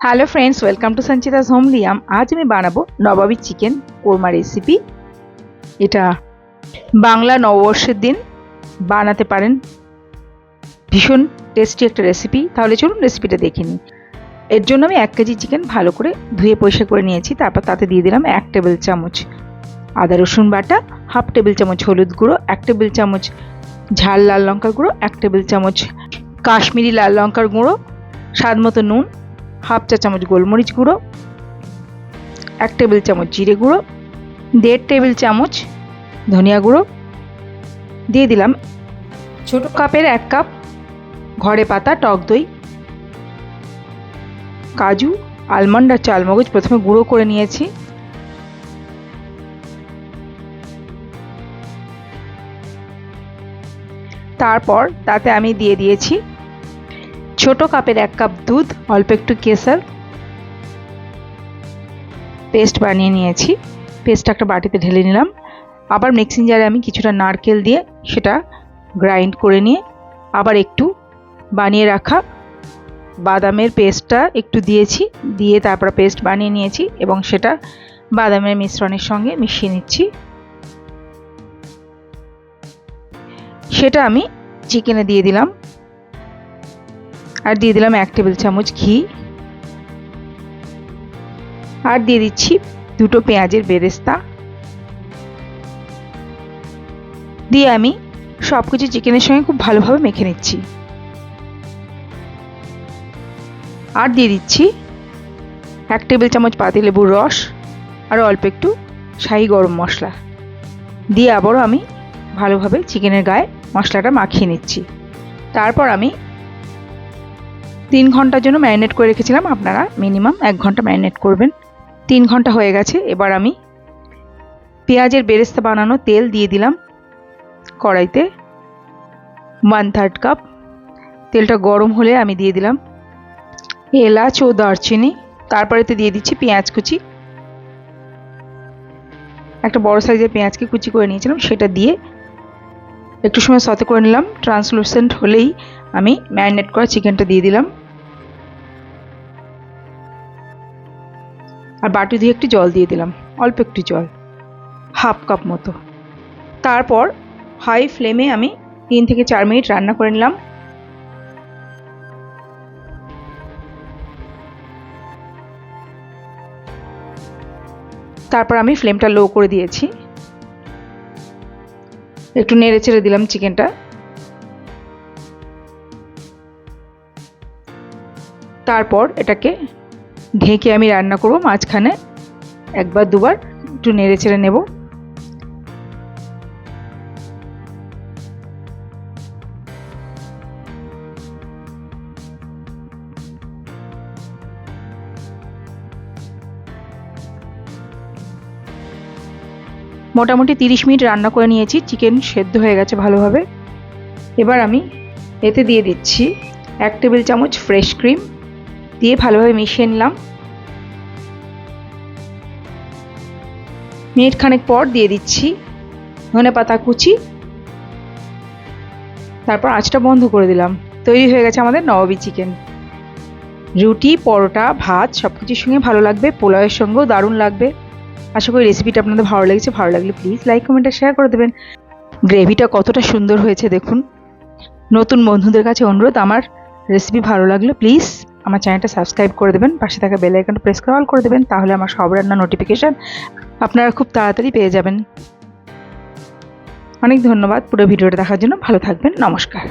Hello friends, welcome to Sanchita's হোমলিয়াম। আজ আমি বানাবো নবাবী চিকেন কোরমা রেসিপি। এটা বাংলা নববর্ষের দিন বানাতে পারেন, ভীষণ টেস্টি একটা রেসিপি। তাহলে চলুন রেসিপিটা দেখে নিই। এর জন্য আমি 1 কেজি চিকেন ভালো করে ধুয়ে পরিষ্কার করে নিয়েছি। তারপর তাতে দিয়ে দিলাম 1 টেবিল চামচ আদা রসুন বাটা, হাফ টেবিল চামচ হলুদ গুঁড়ো, 1 টেবিল চামচ ঝাল লাল লঙ্কার গুঁড়ো, 1 টেবিল চামচ কাশ্মীরি লাল লঙ্কার গুঁড়ো, স্বাদ মতো নুন, হাফ চা চামচ গোলমরিচ গুঁড়ো, 1 টেবিল চামচ জিরে গুঁড়ো, 1.5 টেবিল চামচ ধনিয়া গুঁড়ো, দিয়ে দিলাম ছোট কাপের 1 কাপ ঘরে পাতা টক দই, কাজু আলমন্ড আর চালমগজ প্রথমে গুঁড়ো করে নিয়েছি, তারপর তাতে আমি দিয়ে দিয়েছি ছোট কাপের 1 কাপ দুধ, অল্প একটু কেশর, পেস্ট বানিয়ে নিয়েছি। পেস্টটা একটা বাটিতে ঢেলে নিলাম। আবার মিক্সিং জারে আমি কিছুটা নারকেল দিয়ে সেটা গ্রাইন্ড করে নিয়ে আবার একটু বানিয়ে রাখা বাদামের পেস্টটা একটু দিয়েছি, দিয়ে তারপর পেস্ট বানিয়ে নিয়েছি এবং সেটা বাদামের মিশ্রণের সঙ্গে মিশিয়ে নিচ্ছি। সেটা আমি চিকেনে দিয়ে দিলাম আর দিয়ে দিলাম 1 টেবিল চামচ ঘি, আর দিয়ে দিচ্ছি 2টো পেঁয়াজের বেরেস্তা, দিয়ে আমি সব কিছু চিকেনের সঙ্গে খুব ভালোভাবে মেখে নিচ্ছি। আর দিয়ে দিচ্ছি 1 টেবিল চামচ পাতিলেবুর রস আর অল্প একটু শাহি গরম মশলা, দিয়ে আবারও আমি ভালোভাবে চিকেনের গায়ে মশলাটা মাখিয়ে নিচ্ছি। তারপর আমি 3 ঘন্টার জন্য ম্যারিনেট করে রেখেছিলাম। আপনারা মিনিমাম 1 ঘন্টা ম্যারিনেট করবেন। 3 ঘন্টা হয়ে গেছে। এবার আমি পেঁয়াজের বেরেস্তা বানানো তেল দিয়ে দিলাম কড়াইতে 1/3 কাপ। তেলটা গরম হলে আমি দিয়ে দিলাম এলাচ ও দারচিনি, তারপরেতে দিয়ে দিচ্ছি পেঁয়াজ কুচি। একটা বড় সাইজের পেঁয়াজকে কুচি করে নিয়েছিলাম, সেটা দিয়ে একটু সময় সতে করে নিলাম। ট্রান্সলুসেন্ট হলেই আমি ম্যারিনেট করা চিকেনটা দিয়ে দিলাম আর বাটি দিয়ে একটু জল দিয়ে দিলাম, অল্প একটু জল, হাফ কাপ মতো। তারপর হাই ফ্লেমে আমি 3 থেকে 4 মিনিট রান্না করে নিলাম। তারপর আমি ফ্লেমটা লো করে দিয়েছি, একটু নেড়ে চেড়ে দিলাম চিকেনটা। তারপর এটাকে ঢেকে আমি রান্না করব। মাঝখানে 1 বা 2 বার একটু নেড়ে চেড়ে নেব। মোটামুটি 30 মিনিট রান্না করে নিয়েছি, চিকেন সেদ্ধ হয়ে গেছে ভালোভাবে। এবার আমি এতে দিয়ে দিচ্ছি 1 টেবিল চামচ ফ্রেশ ক্রিম, দিয়ে ভালোভাবে মিশিয়ে নিলাম। মিনিট খানেক পর দিয়ে দিচ্ছি ধনেপাতা কুচি, তারপর আঁচটা বন্ধ করে দিলাম। তৈরি হয়ে গেছে আমাদের নবাবী চিকেন। রুটি, পরোটা, ভাত সব কিছুর সঙ্গে ভালো লাগবে, পোলাওয়ের সঙ্গেও দারুণ লাগবে। আশা করি রেসিপিটা আপনাদের ভালো লেগেছে। ভালো লাগলে প্লিজ লাইক কমেন্ট আর শেয়ার করে দেবেন। গ্রেভিটা কতটা সুন্দর হয়েছে দেখুন। নতুন বন্ধুদের কাছে অনুরোধ, আমার রেসিপি ভালো লাগলে প্লিজ আমার চ্যানেলটা সাবস্ক্রাইব করে দেবেন, পাশে থাকা বেল আইকনটা প্রেস করে অল করে দেবেন, তাহলে আমার সব রান্নার নোটিফিকেশান আপনারা খুব তাড়াতাড়ি পেয়ে যাবেন। অনেক ধন্যবাদ পুরো ভিডিওটা দেখার জন্য। ভালো থাকবেন। নমস্কার।